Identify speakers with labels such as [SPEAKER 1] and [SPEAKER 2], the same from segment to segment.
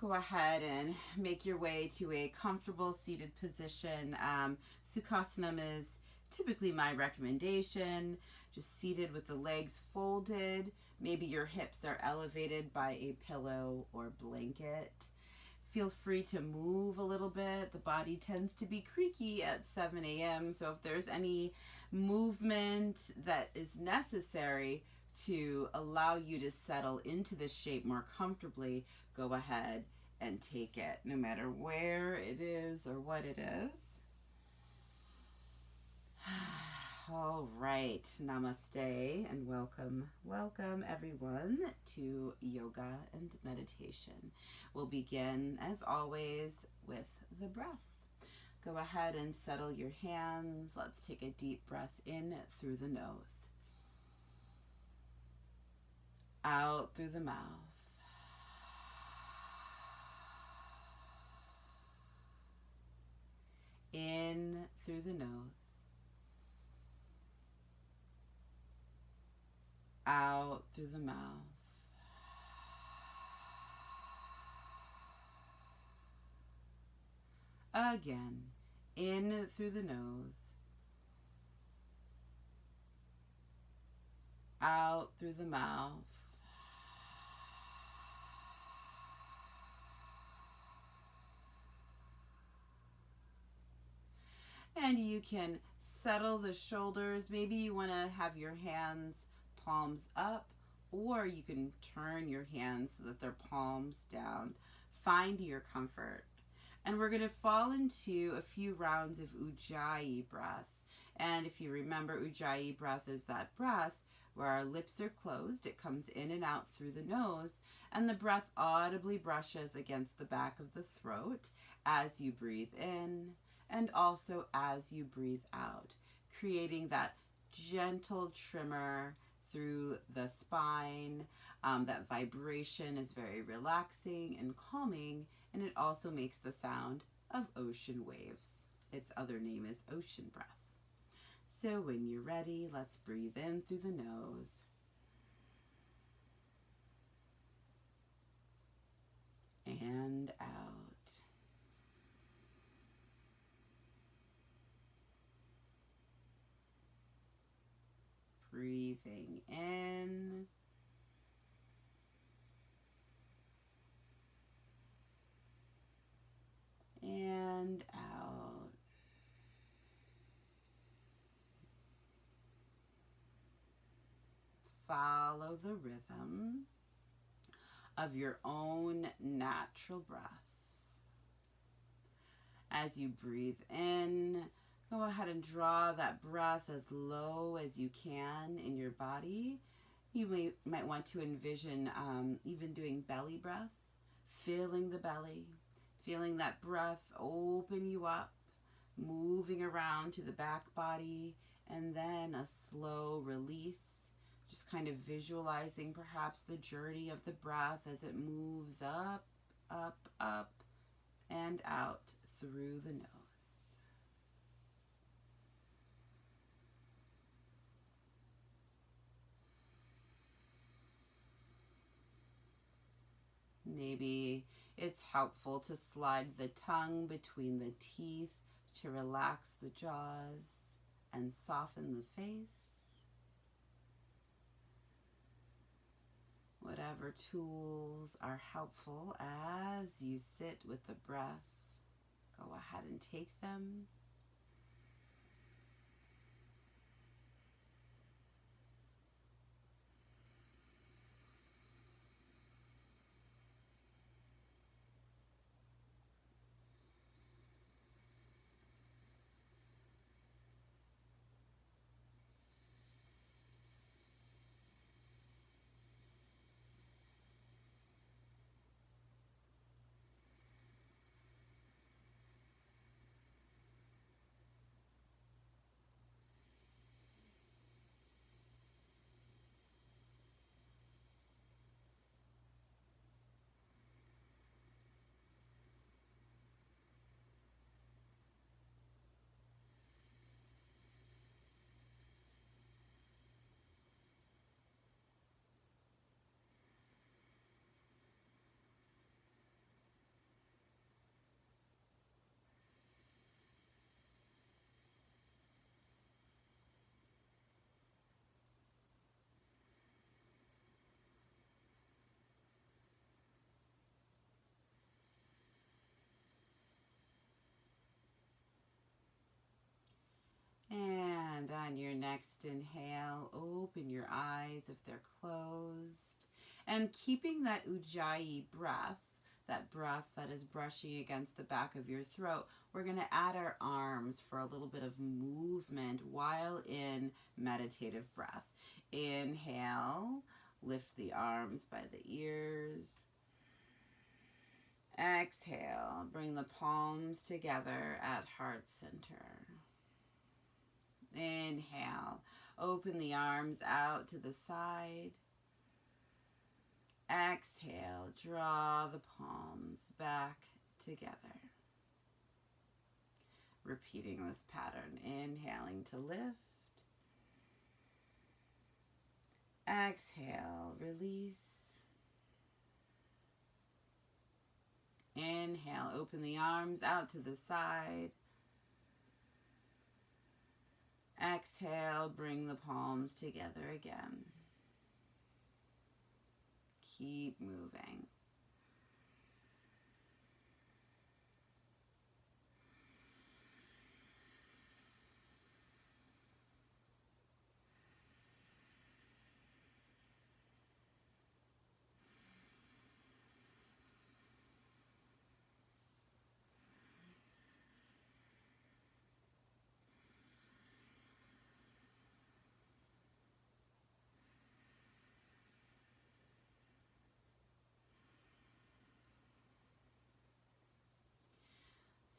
[SPEAKER 1] go ahead and make your way to a comfortable seated position. Sukhasana is typically my recommendation, just seated with the legs folded. Maybe your hips are elevated by a pillow or blanket. Feel free to move a little bit. The body tends to be creaky at 7 a.m. So if there's any movement that is necessary to allow you to settle into this shape more comfortably, go ahead and take it, no matter where it is or what it is. All right, namaste and welcome everyone to yoga and meditation. We'll begin, as always, with the breath. Go ahead and settle your hands. Let's take a deep breath in through the nose, out through the mouth. In through the nose, out through the mouth. Again, in through the nose, out through the mouth. And you can settle the shoulders. Maybe you want to have your hands palms up, or you can turn your hands so that they're palms down. Find your comfort. And we're going to fall into a few rounds of Ujjayi Breath. And if you remember, Ujjayi Breath is that breath where our lips are closed. It comes in and out through the nose, and the breath audibly brushes against the back of the throat as you breathe in and also as you breathe out, creating that gentle tremor through the spine. That vibration is very relaxing and calming, and it also makes the sound of ocean waves. Its other name is ocean breath. So when you're ready, let's breathe in through the nose. And out. Breathing in. And out. Follow the rhythm of your own natural breath. As you breathe in, go ahead and draw that breath as low as you can in your body. You might want to envision even doing belly breath, filling the belly, feeling that breath open you up, moving around to the back body, and then a slow release. Just kind of visualizing perhaps the journey of the breath as it moves up, up, up, and out through the nose. Maybe it's helpful to slide the tongue between the teeth to relax the jaws and soften the face. Whatever tools are helpful as you sit with the breath, go ahead and take them. next inhale, open your eyes if they're closed. And keeping that Ujjayi breath, that breath that is brushing against the back of your throat, we're going to add our arms for a little bit of movement while in meditative breath. Inhale, lift the arms by the ears. Exhale, bring the palms together at heart center. Inhale, open the arms out to the side. Exhale, draw the palms back together. Repeating this pattern, inhaling to lift. Exhale, release. Inhale, open the arms out to the side. Exhale, bring the palms together again. Keep moving.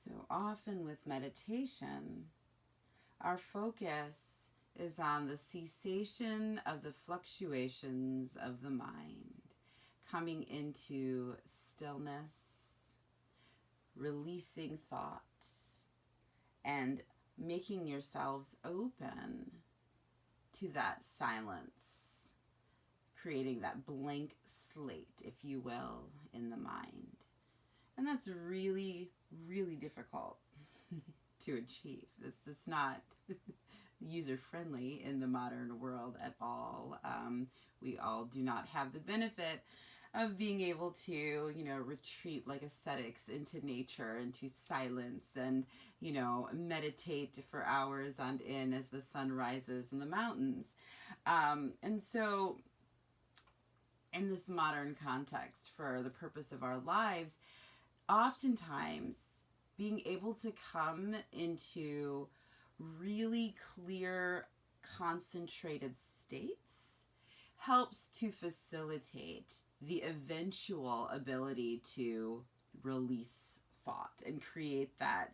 [SPEAKER 1] So often with meditation, our focus is on the cessation of the fluctuations of the mind, coming into stillness, releasing thoughts, and making yourselves open to that silence, creating that blank slate, if you will, in the mind. And that's really, really difficult to achieve. It's not user-friendly in the modern world at all. We all do not have the benefit of being able to, retreat like ascetics into nature, into silence, and, meditate for hours on end as the sun rises in the mountains. And so in this modern context, for the purpose of our lives, oftentimes being able to come into really clear, concentrated states helps to facilitate the eventual ability to release thought and create that,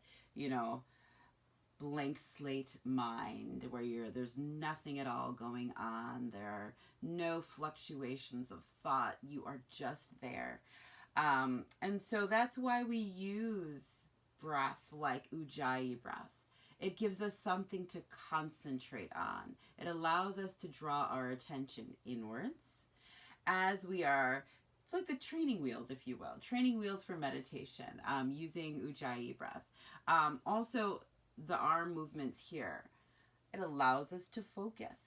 [SPEAKER 1] blank slate mind where there's nothing at all going on. There are no fluctuations of thought. You are just there. And so that's why we use breath like Ujjayi breath. It gives us something to concentrate on. It allows us to draw our attention inwards as we are, it's like the training wheels, if you will, training wheels for meditation, using Ujjayi breath. Also, the arm movements here, it allows us to focus.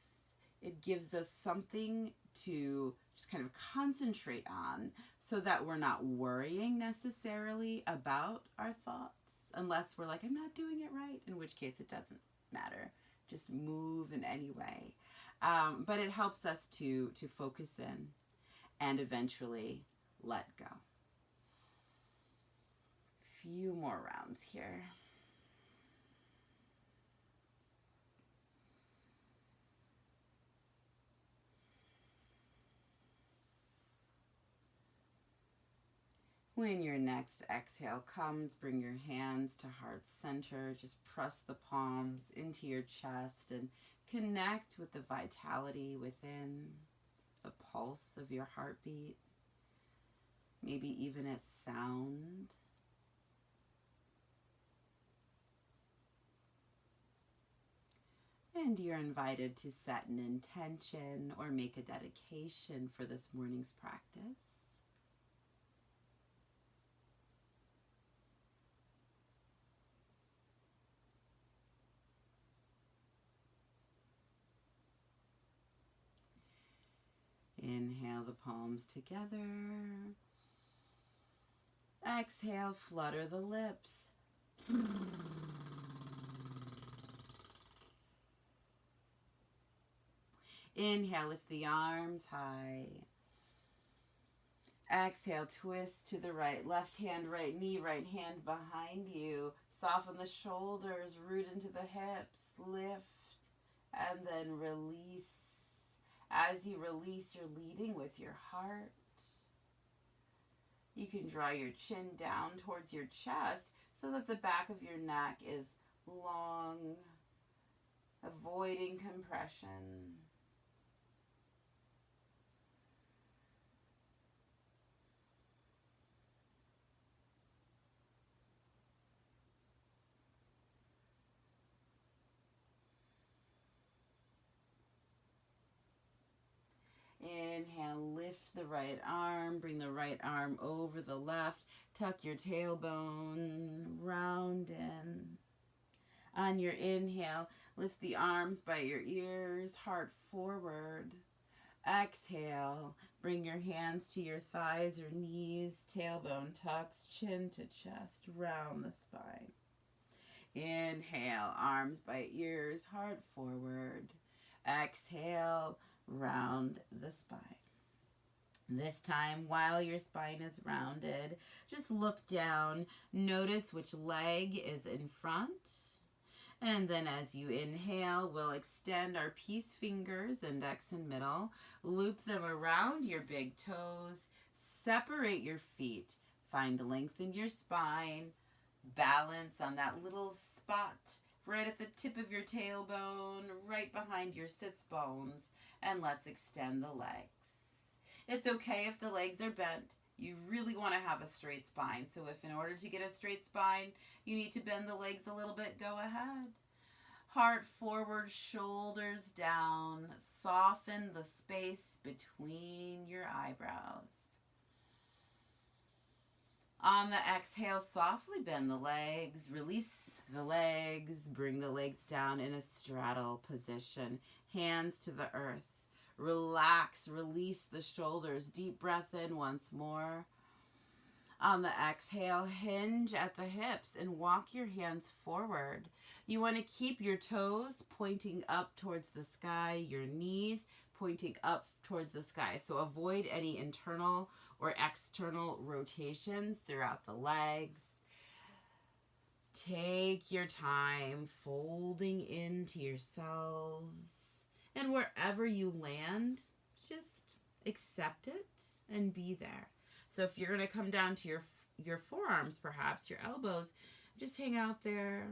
[SPEAKER 1] It gives us something to just kind of concentrate on so that we're not worrying necessarily about our thoughts, unless we're like, I'm not doing it right, in which case it doesn't matter. Just move in any way. But it helps us to focus in and eventually let go. Few more rounds here. When your next exhale comes, bring your hands to heart center. Just press the palms into your chest and connect with the vitality within, the pulse of your heartbeat, maybe even its sound. And you're invited to set an intention or make a dedication for this morning's practice. Inhale the palms together. Exhale, flutter the lips. Inhale, lift the arms high. Exhale, twist to the right. Left hand, right knee, right hand behind you. Soften the shoulders, root into the hips. Lift and then release. As you release, you're leading with your heart. You can draw your chin down towards your chest so that the back of your neck is long, avoiding compression. Inhale, lift the right arm, bring the right arm over the left, tuck your tailbone, round in. On your inhale, lift the arms by your ears, heart forward. Exhale, bring your hands to your thighs or knees, tailbone tucks, chin to chest, round the spine. Inhale, arms by ears, heart forward. Exhale, round the spine. This time, while your spine is rounded, just look down. Notice which leg is in front. And then as you inhale, we'll extend our peace fingers, index and middle. Loop them around your big toes. Separate your feet. Find length in your spine. Balance on that little spot right at the tip of your tailbone, right behind your sits bones. And let's extend the legs. It's okay if the legs are bent. You really want to have a straight spine. So if in order to get a straight spine, you need to bend the legs a little bit, go ahead. Heart forward, shoulders down. Soften the space between your eyebrows. On the exhale, softly bend the legs. Release the legs. Bring the legs down in a straddle position. Hands to the earth. Relax, release the shoulders. Deep breath in once more. On the exhale, hinge at the hips and walk your hands forward. You want to keep your toes pointing up towards the sky, your knees pointing up towards the sky. So avoid any internal or external rotations throughout the legs. Take your time folding into yourselves. And wherever you land, just accept it and be there. So if you're going to come down to your forearms, perhaps, your elbows, just hang out there.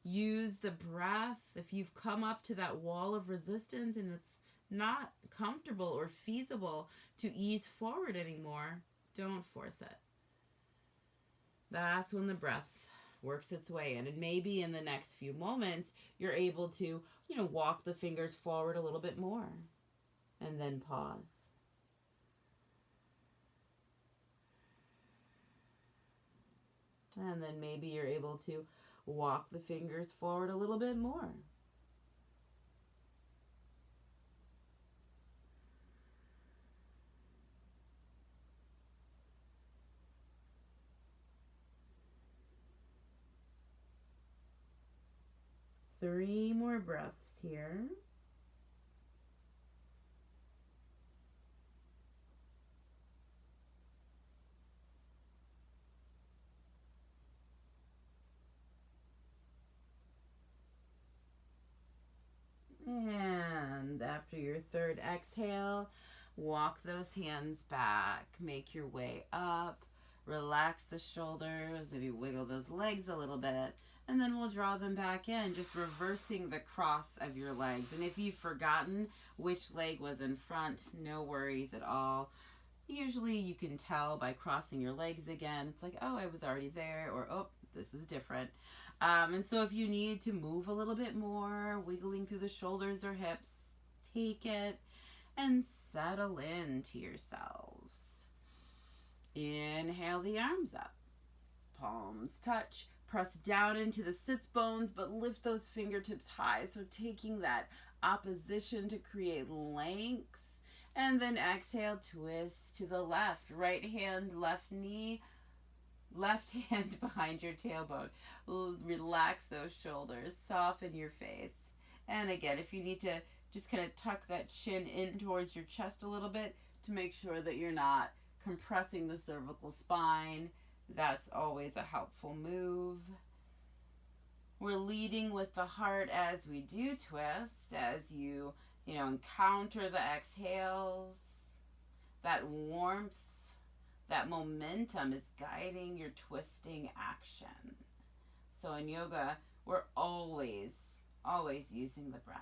[SPEAKER 1] Use the breath. If you've come up to that wall of resistance and it's not comfortable or feasible to ease forward anymore, don't force it. That's when the breath works its way in. And maybe in the next few moments, you're able to, walk the fingers forward a little bit more and then pause. And then maybe you're able to walk the fingers forward a little bit more. Three more breaths here. And after your third exhale, walk those hands back. Make your way up. Relax the shoulders. Maybe wiggle those legs a little bit. And then we'll draw them back in, just reversing the cross of your legs. And if you've forgotten which leg was in front, no worries at all. Usually you can tell by crossing your legs again. It's like, oh, I was already there, or oh, this is different. And so if you need to move a little bit more, wiggling through the shoulders or hips, take it and settle into yourselves. Inhale the arms up. Palms touch. Press down into the sits bones, but lift those fingertips high. So taking that opposition to create length. And then exhale, twist to the left. Right hand, left knee. Left hand behind your tailbone. Relax those shoulders. Soften your face. And again, if you need to Just kind of tuck that chin in towards your chest a little bit to make sure that you're not compressing the cervical spine. That's always a helpful move. We're leading with the heart as we do twist, as you encounter the exhales. That warmth, that momentum is guiding your twisting action. So in yoga, we're always using the breath.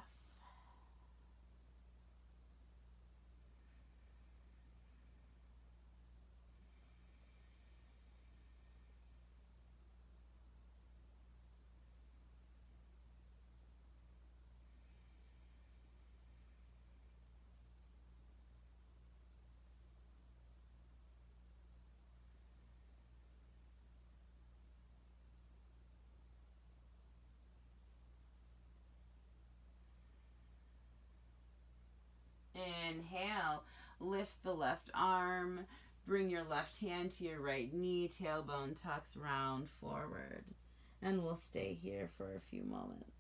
[SPEAKER 1] Inhale, lift the left arm, bring your left hand to your right knee, tailbone tucks round forward. And we'll stay here for a few moments.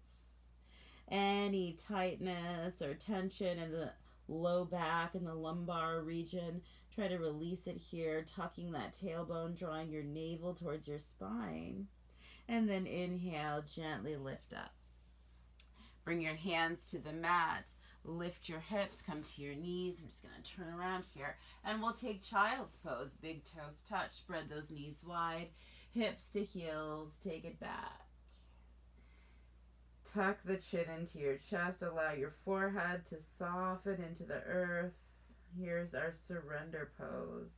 [SPEAKER 1] Any tightness or tension in the low back and the lumbar region, try to release it here, tucking that tailbone, drawing your navel towards your spine. And then inhale, gently lift up. Bring your hands to the mat. Lift your hips, come to your knees. I'm just going to turn around here. And we'll take child's pose. Big toes touch. Spread those knees wide. Hips to heels. Take it back. Tuck the chin into your chest. Allow your forehead to soften into the earth. Here's our surrender pose.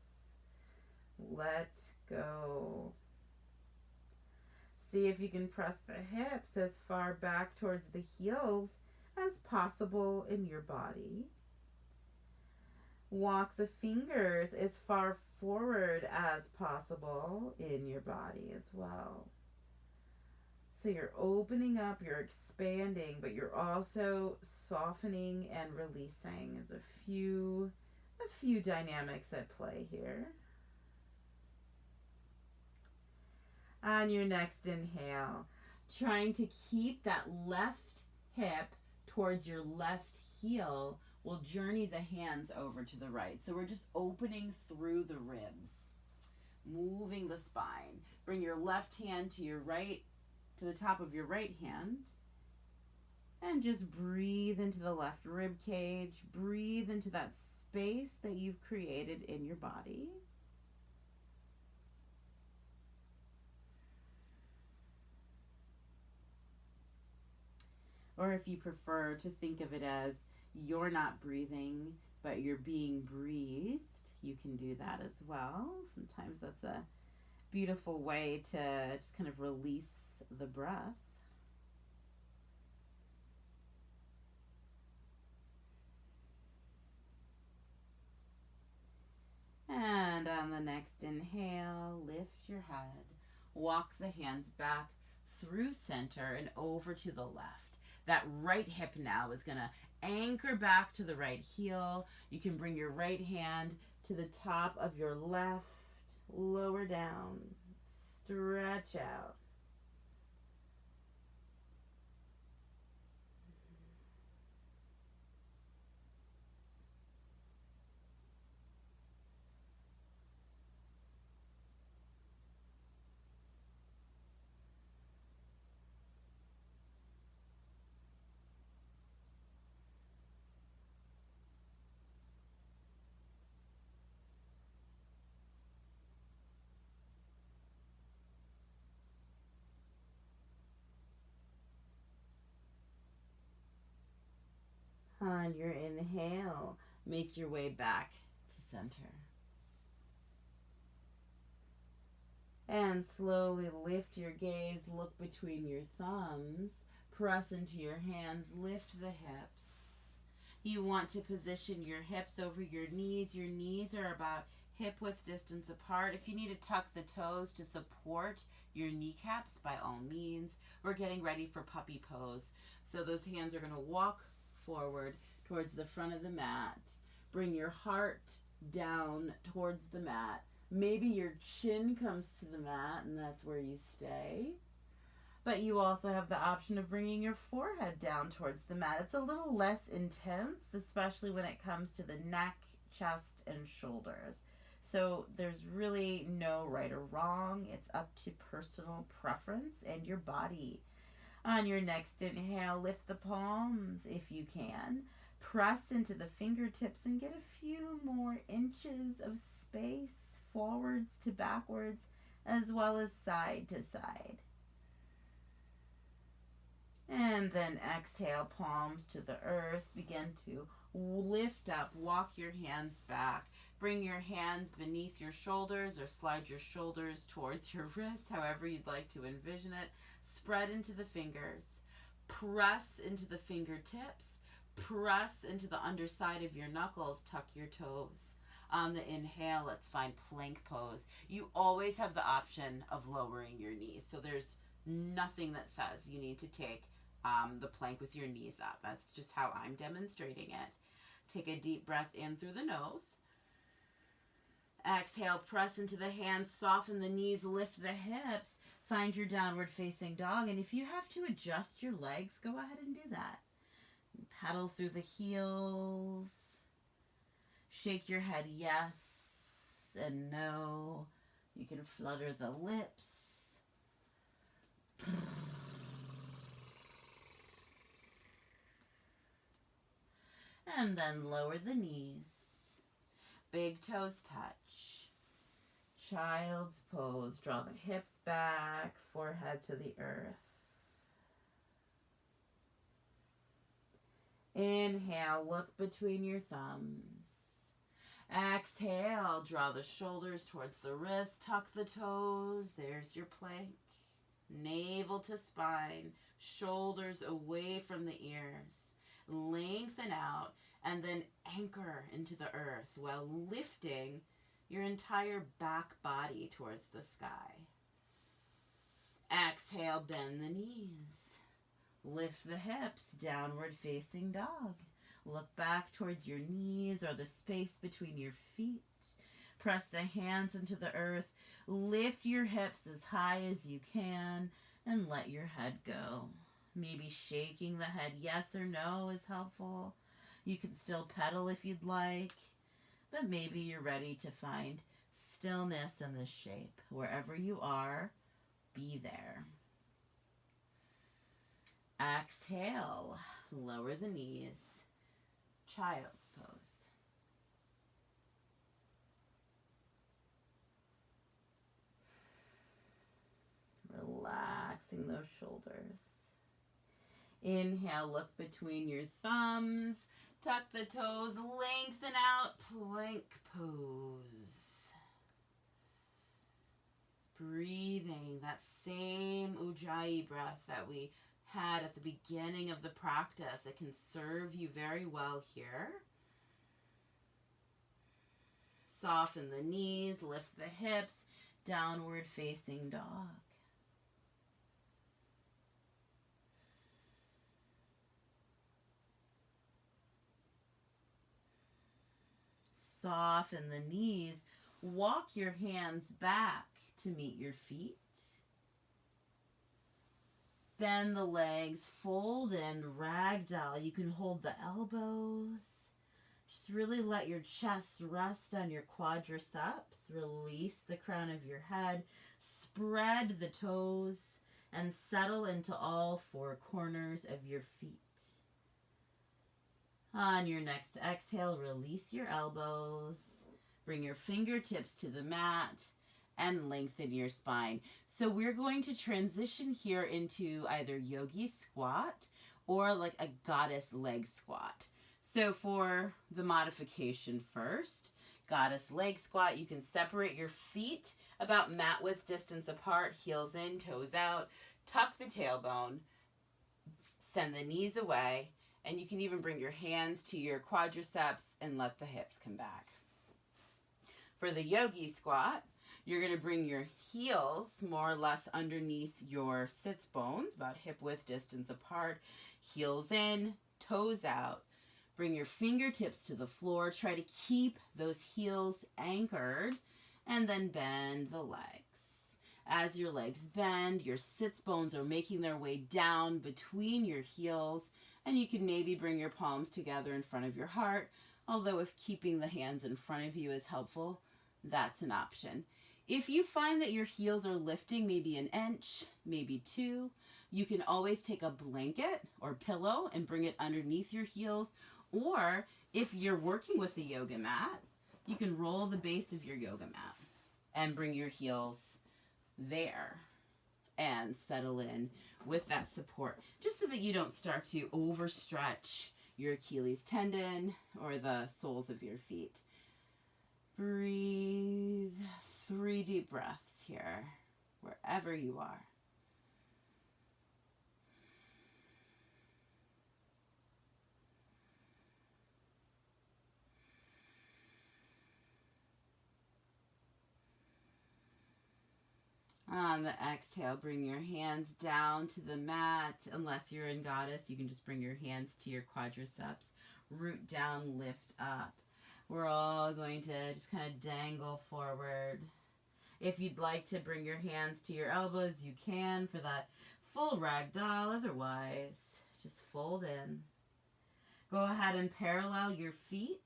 [SPEAKER 1] Let go. See if you can press the hips as far back towards the heels as possible in your body. Walk the fingers as far forward as possible in your body as well. So you're opening up, you're expanding, but you're also softening and releasing. There's a few dynamics at play here. On your next inhale, trying to keep that left hip towards your left heel, we'll journey the hands over to the right. So we're just opening through the ribs, moving the spine. Bring your left hand to your right, to the top of your right hand, and just breathe into the left rib cage. Breathe into that space that you've created in your body. Or if you prefer to think of it as you're not breathing, but you're being breathed, you can do that as well. Sometimes that's a beautiful way to just kind of release the breath. And on the next inhale, lift your head. Walk the hands back through center and over to the left. That right hip now is going to anchor back to the right heel. You can bring your right hand to the top of your left, lower down, stretch out. On your inhale, make your way back to center. And slowly lift your gaze, look between your thumbs, press into your hands, lift the hips. You want to position your hips over your knees. Your knees are about hip width distance apart. If you need to tuck the toes to support your kneecaps, by all means. We're getting ready for puppy pose. So those hands are going to walk forward towards the front of the mat. Bring your heart down towards the mat. Maybe your chin comes to the mat and that's where you stay. But you also have the option of bringing your forehead down towards the mat. It's a little less intense, especially when it comes to the neck, chest, and shoulders. So there's really no right or wrong. It's up to personal preference and your body. On your next inhale, lift the palms if you can. Press into the fingertips and get a few more inches of space forwards to backwards, as well as side to side. And then exhale, palms to the earth. Begin to lift up, walk your hands back. Bring your hands beneath your shoulders or slide your shoulders towards your wrists, however you'd like to envision it. Spread into the fingers. Press into the fingertips. Press into the underside of your knuckles. Tuck your toes. On the inhale, let's find plank pose. You always have the option of lowering your knees. So there's nothing that says you need to take the plank with your knees up. That's just how I'm demonstrating it. Take a deep breath in through the nose. Exhale, press into the hands, soften the knees, lift the hips. Find your downward facing dog. And if you have to adjust your legs, go ahead and do that. Pedal through the heels. Shake your head yes and no. You can flutter the lips. And then lower the knees. Big toes touch. Child's pose. Draw the hips back, forehead to the earth. Inhale, look between your thumbs. Exhale, draw the shoulders towards the wrist, tuck the toes. There's your plank. Navel to spine, shoulders away from the ears. Lengthen out and then anchor into the earth while lifting your entire back body towards the sky. Exhale, bend the knees. Lift the hips, downward facing dog. Look back towards your knees or the space between your feet. Press the hands into the earth. Lift your hips as high as you can and let your head go. Maybe shaking the head yes or no is helpful. You can still pedal if you'd like, but maybe you're ready to find stillness in this shape. Wherever you are, be there. Exhale, lower the knees, child's pose. Relaxing those shoulders. Inhale, look between your thumbs, tuck the toes, lengthen out, plank pose. Breathing that same Ujjayi breath that we had at the beginning of the practice. It can serve you very well here. Soften the knees, lift the hips, downward facing dog. Soften the knees. Walk your hands back to meet your feet. Bend the legs, fold in, ragdoll. You can hold the elbows. Just really let your chest rest on your quadriceps. Release the crown of your head. Spread the toes and settle into all four corners of your feet. On your next exhale, release your elbows. Bring your fingertips to the mat and lengthen your spine. So we're going to transition here into either yogi squat or like a goddess leg squat. So for the modification first, goddess leg squat, you can separate your feet about mat width distance apart, heels in, toes out, tuck the tailbone, send the knees away, and you can even bring your hands to your quadriceps and let the hips come back. For the yogi squat, you're going to bring your heels more or less underneath your sits bones, about hip width distance apart, heels in, toes out. Bring your fingertips to the floor. Try to keep those heels anchored and then bend the legs. As your legs bend, your sits bones are making their way down between your heels, and you can maybe bring your palms together in front of your heart, although if keeping the hands in front of you is helpful, that's an option. If you find that your heels are lifting maybe an inch, maybe two, you can always take a blanket or pillow and bring it underneath your heels, or if you're working with a yoga mat, you can roll the base of your yoga mat and bring your heels there and settle in with that support, just so that you don't start to overstretch your Achilles tendon or the soles of your feet. Breathe 3 deep breaths here, wherever you are. On the exhale, bring your hands down to the mat. Unless you're in goddess, you can just bring your hands to your quadriceps. Root down, lift up. We're all going to just kind of dangle forward. If you'd like to bring your hands to your elbows, you can for that full ragdoll. Otherwise, just fold in. Go ahead and parallel your feet.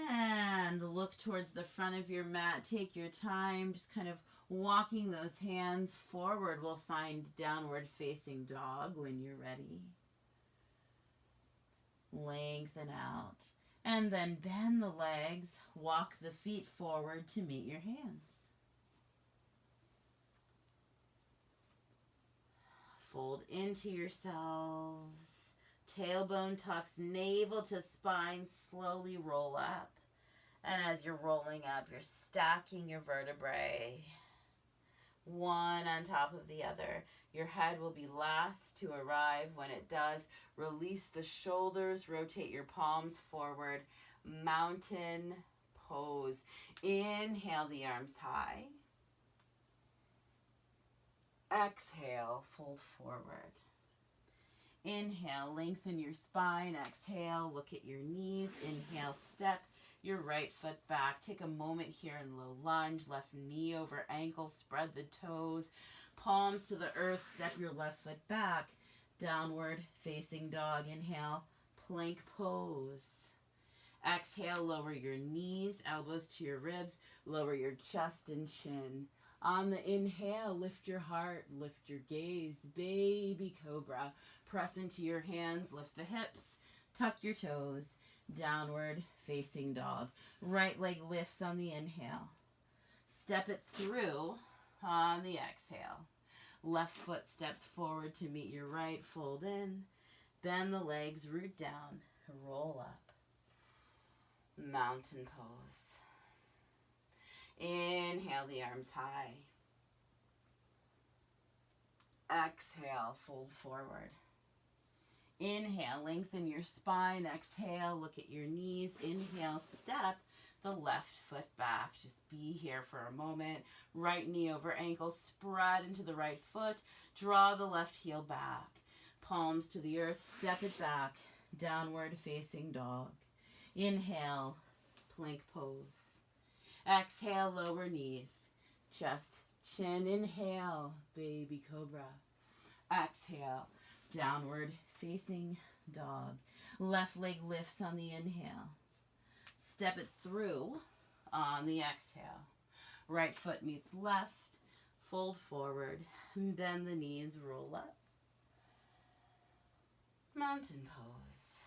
[SPEAKER 1] And look towards the front of your mat. Take your time, just kind of walking those hands forward. We'll find downward facing dog when you're ready. Lengthen out. And then bend the legs. Walk the feet forward to meet your hands. Fold into yourselves. Tailbone tucks, navel to spine, slowly roll up. And as you're rolling up, you're stacking your vertebrae, one on top of the other. Your head will be last to arrive. When it does, release the shoulders, rotate your palms forward, mountain pose. Inhale the arms high. Exhale, fold forward. Inhale, lengthen your spine. Exhale, look at your knees. Inhale, step your right foot back. Take a moment here in low lunge. Left knee over ankle. Spread the toes. Palms to the earth. Step your left foot back. Downward facing dog. Inhale, plank pose. Exhale, lower your knees. Elbows to your ribs. Lower your chest and chin. On the inhale, lift your heart, lift your gaze, baby cobra. Press into your hands, lift the hips, tuck your toes, downward facing dog. Right leg lifts on the inhale. Step it through on the exhale. Left foot steps forward to meet your right, fold in. Bend the legs, root down, roll up. Mountain pose. Inhale the arms high. Exhale, fold forward. Inhale, lengthen your spine. Exhale, look at your knees. Inhale, step the left foot back. Just be here for a moment. Right knee over ankle, spread into the right foot. Draw the left heel back. Palms to the earth, step it back. Downward facing dog. Inhale, plank pose. Exhale, lower knees, chest, chin. Inhale, baby cobra. Exhale, downward facing dog. Left leg lifts on the inhale. Step it through on the exhale. Right foot meets left, fold forward, bend the knees, roll up. Mountain pose.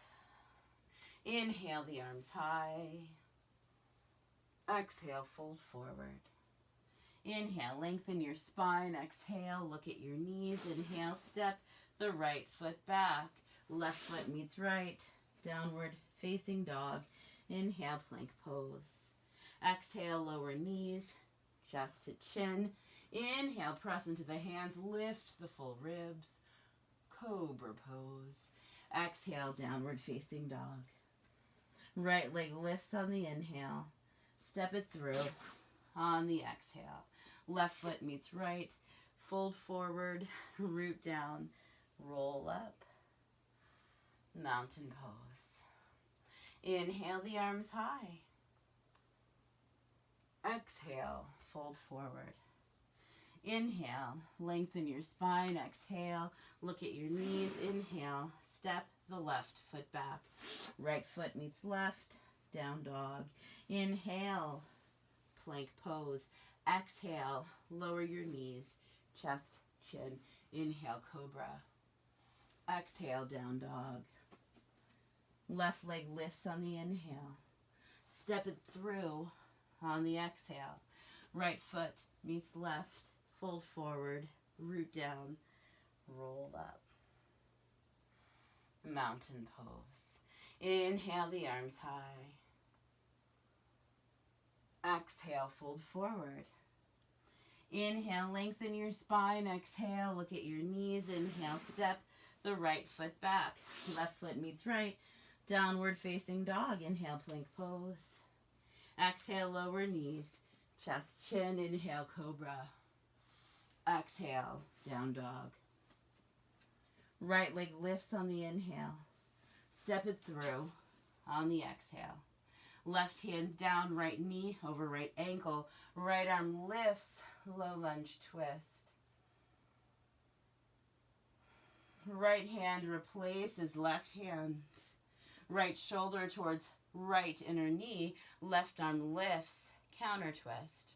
[SPEAKER 1] Inhale the arms high. Exhale, fold forward. Inhale, lengthen your spine. Exhale, look at your knees. Inhale, step the right foot back. Left foot meets right. Downward facing dog. Inhale, plank pose. Exhale, lower knees, chest to chin. Inhale, press into the hands. Lift the full ribs. Cobra pose. Exhale, downward facing dog. Right leg lifts on the inhale. Step it through on the exhale. Left foot meets right. Fold forward, root down, roll up. Mountain pose. Inhale the arms high. Exhale, fold forward. Inhale, lengthen your spine. Exhale, look at your knees. Inhale, step the left foot back. Right foot meets left, down dog. Inhale, plank pose. Exhale, lower your knees, chest, chin. Inhale, cobra. Exhale, down dog. Left leg lifts on the inhale. Step it through on the exhale. Right foot meets left, fold forward, root down, roll up. Mountain pose. Inhale the arms high. Exhale, fold forward. Inhale, lengthen your spine. Exhale, look at your knees. Inhale, step the right foot back. Left foot meets right. Downward facing dog. Inhale, plank pose. Exhale, lower knees. Chest, chin. Inhale, cobra. Exhale, down dog. Right leg lifts on the inhale. Step it through on the exhale. Left hand down, right knee over right ankle. Right arm lifts, low lunge twist. Right hand replaces left hand. Right shoulder towards right inner knee. Left arm lifts, counter twist.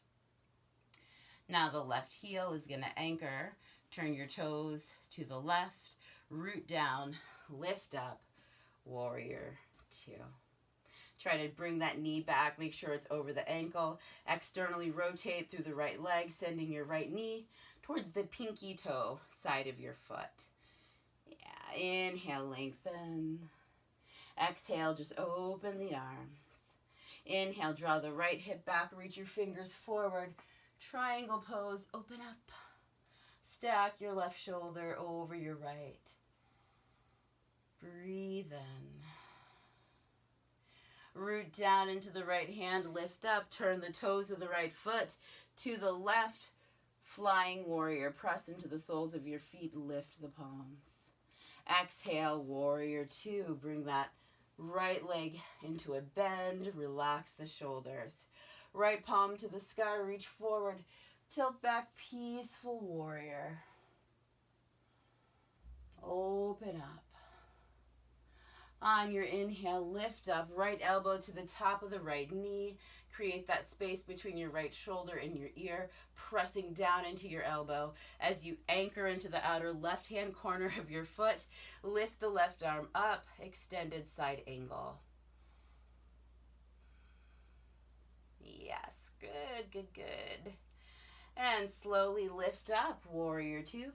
[SPEAKER 1] Now the left heel is going to anchor. Turn your toes to the left. Root down, lift up, warrior two. Try to bring that knee back. Make sure it's over the ankle. Externally rotate through the right leg, sending your right knee towards the pinky toe side of your foot. Yeah, inhale, lengthen. Exhale, just open the arms. Inhale, draw the right hip back, reach your fingers forward. Triangle pose, open up. Stack your left shoulder over your right. Breathe in. Root down into the right hand, lift up, turn the toes of the right foot to the left. Flying warrior, press into the soles of your feet, lift the palms. Exhale, warrior two, bring that right leg into a bend, relax the shoulders. Right palm to the sky, reach forward, tilt back, peaceful warrior. Open up. On your inhale, lift up, right elbow to the top of the right knee. Create that space between your right shoulder and your ear, pressing down into your elbow. As you anchor into the outer left-hand corner of your foot, lift the left arm up, extended side angle. Yes, good, good, good. And slowly lift up, warrior two.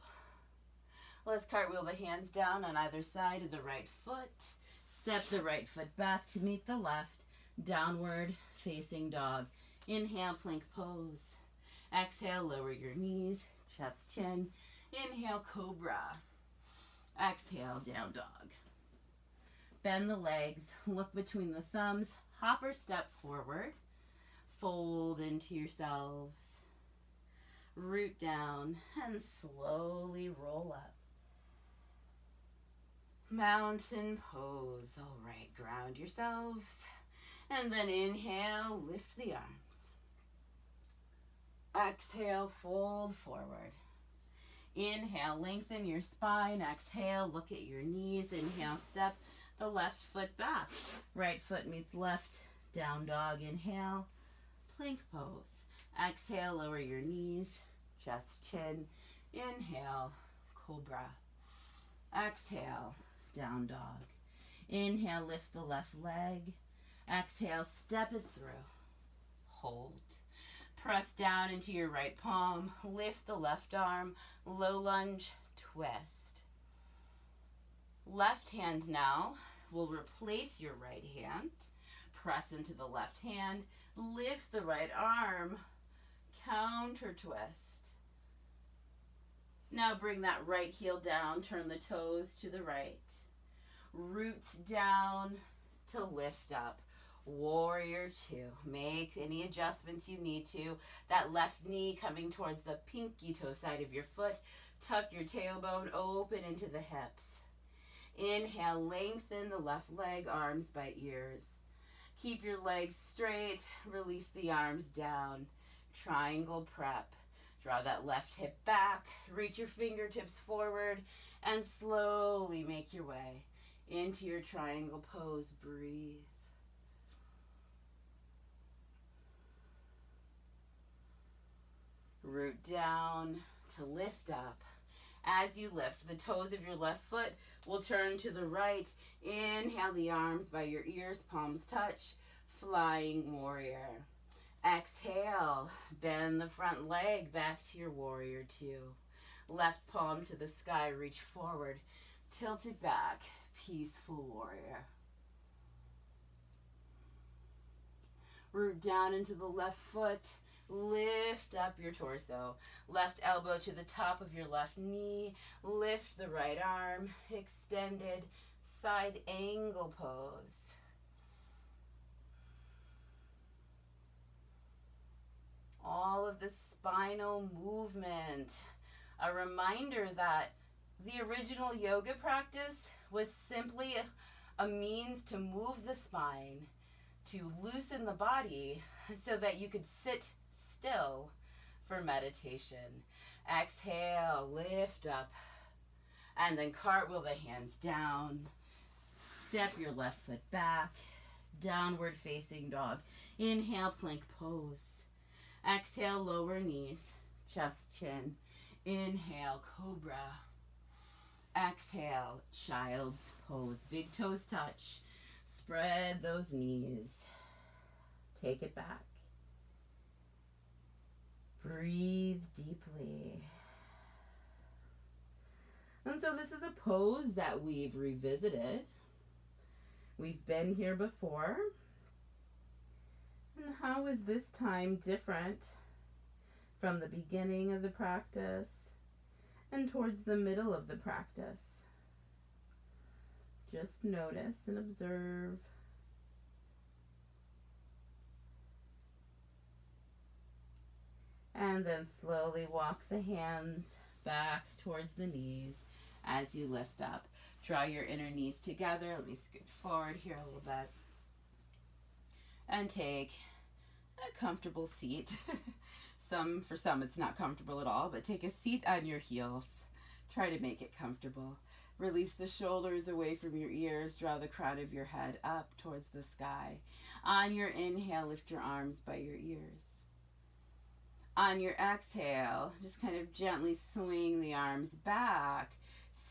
[SPEAKER 1] Let's cartwheel the hands down on either side of the right foot. Step the right foot back to meet the left. Downward facing dog. Inhale, plank pose. Exhale, lower your knees, chest, chin. Inhale, cobra. Exhale, down dog. Bend the legs, look between the thumbs, hop or step forward. Fold into yourselves. Root down and slowly roll up. Mountain pose. All right, ground yourselves. And then inhale, lift the arms. Exhale, fold forward. Inhale, lengthen your spine. Exhale, look at your knees. Inhale, step the left foot back. Right foot meets left, down dog. Inhale, plank pose. Exhale, lower your knees, chest, chin. Inhale, cobra. Exhale, down dog. Inhale, lift the left leg. Exhale, step it through. Hold. Press down into your right palm. Lift the left arm. Low lunge, twist. Left hand now will replace your right hand. Press into the left hand. Lift the right arm. Counter twist. Now bring that right heel down. Turn the toes to the right. Root down to lift up. Warrior two. Make any adjustments you need to. That left knee coming towards the pinky toe side of your foot. Tuck your tailbone open into the hips. Inhale, lengthen the left leg, arms by ears. Keep your legs straight. Release the arms down. triangle prep. Draw that left hip back, reach your fingertips forward, and slowly make your way into your triangle pose. Breathe. Root down to lift up. As you lift, the toes of your left foot will turn to the right. Inhale the arms by your ears, palms touch, flying warrior. Exhale, bend the front leg back to your warrior two. Left palm to the sky, reach forward, tilt it back, peaceful warrior. Root down into the left foot. Lift up your torso. Left elbow to the top of your left knee. Lift the right arm. Extended side angle pose. All of the spinal movement. A reminder that the original yoga practice was simply a means to move the spine, to loosen the body so that you could sit still for meditation. Exhale, lift up, and then cartwheel the hands down. Step your left foot back, downward facing dog. Inhale, plank pose. Exhale, lower knees, chest, chin. Inhale, cobra. Exhale, child's pose. Big toes touch. Spread those knees. Take it back. Breathe deeply. And so this is a pose that we've revisited. We've been here before. And how is this time different from the beginning of the practice and towards the middle of the practice? Just notice and observe. And then slowly walk the hands back towards the knees as you lift up. Draw your inner knees together. Let me scoot forward here a little bit. And take a comfortable seat. For some it's not comfortable at all, but take a seat on your heels. Try to make it comfortable. Release the shoulders away from your ears. Draw the crown of your head up towards the sky. On your inhale, lift your arms by your ears. On your exhale, just kind of gently swing the arms back.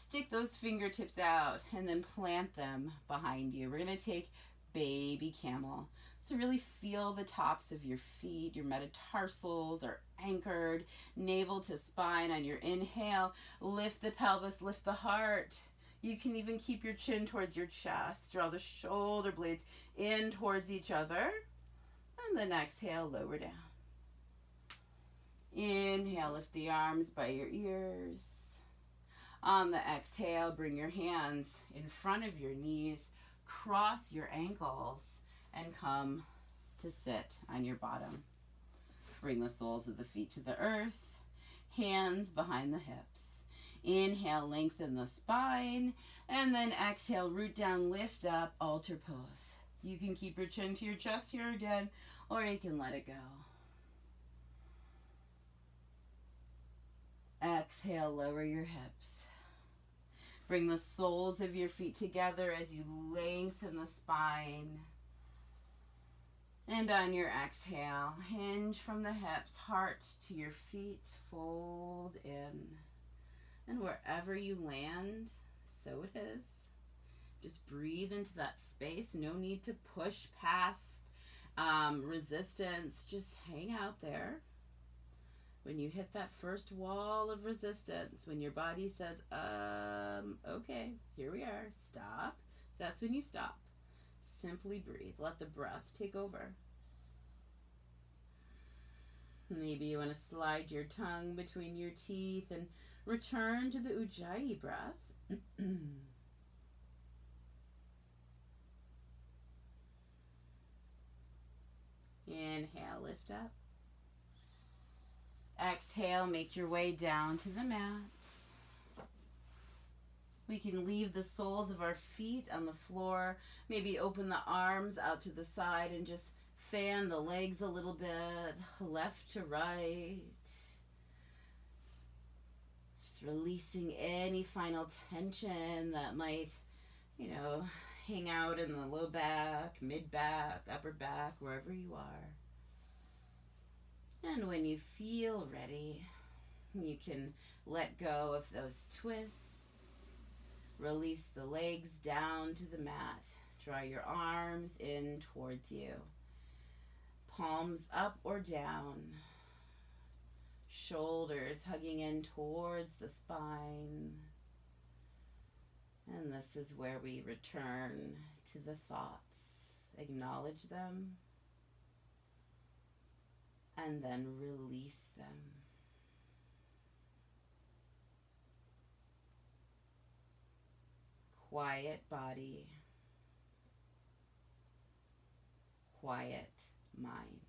[SPEAKER 1] Stick those fingertips out and then plant them behind you. We're going to take baby camel. So really feel the tops of your feet. Your metatarsals are anchored. Navel to spine on your inhale. Lift the pelvis, lift the heart. You can even keep your chin towards your chest. Draw the shoulder blades in towards each other. And then exhale, lower down. Inhale, lift the arms by your ears. On the exhale, bring your hands in front of your knees. Cross your ankles and come to sit on your bottom. Bring the soles of the feet to the earth. Hands behind the hips. Inhale, lengthen the spine. And then exhale, root down, lift up, altar pose. You can keep your chin to your chest here again, or you can let it go. Exhale, lower your hips. Bring the soles of your feet together as you lengthen the spine. And on your exhale, hinge from the hips, heart to your feet, fold in. And wherever you land, so it is. Just breathe into that space. No need to push past resistance. Just hang out there. When you hit that first wall of resistance, when your body says, okay, here we are, stop, that's when you stop. Simply breathe. Let the breath take over. Maybe you want to slide your tongue between your teeth and return to the Ujjayi breath. Inhale, lift up. Exhale, make your way down to the mat. We can leave the soles of our feet on the floor. Maybe open the arms out to the side and just fan the legs a little bit, left to right. Just releasing any final tension that might, hang out in the low back, mid back, upper back, wherever you are. And when you feel ready, you can let go of those twists. Release the legs down to the mat. Draw your arms in towards you. Palms up or down. Shoulders hugging in towards the spine. And this is where we return to the thoughts. Acknowledge them. And then release them. Quiet body. Quiet mind.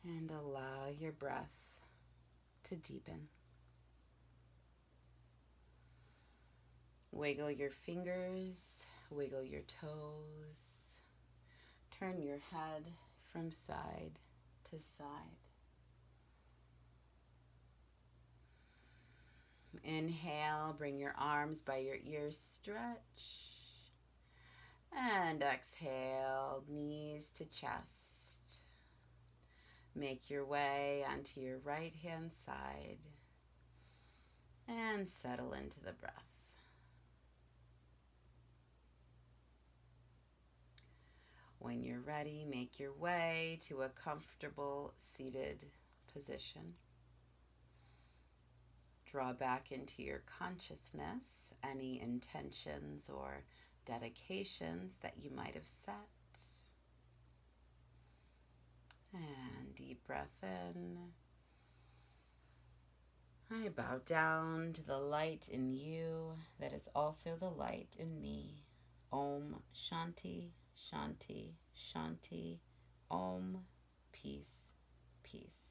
[SPEAKER 1] And allow your breath to deepen. Wiggle your fingers, wiggle your toes. Turn your head from side to side. Inhale, bring your arms by your ears, stretch. And exhale, knees to chest. Make your way onto your right hand side and settle into the breath. When you're ready, make your way to a comfortable seated position. Draw back into your consciousness any intentions or dedications that you might have set. And deep breath in. I bow down to the light in you that is also the light in me. Om Shanti, Shanti, Shanti. Om, peace, peace.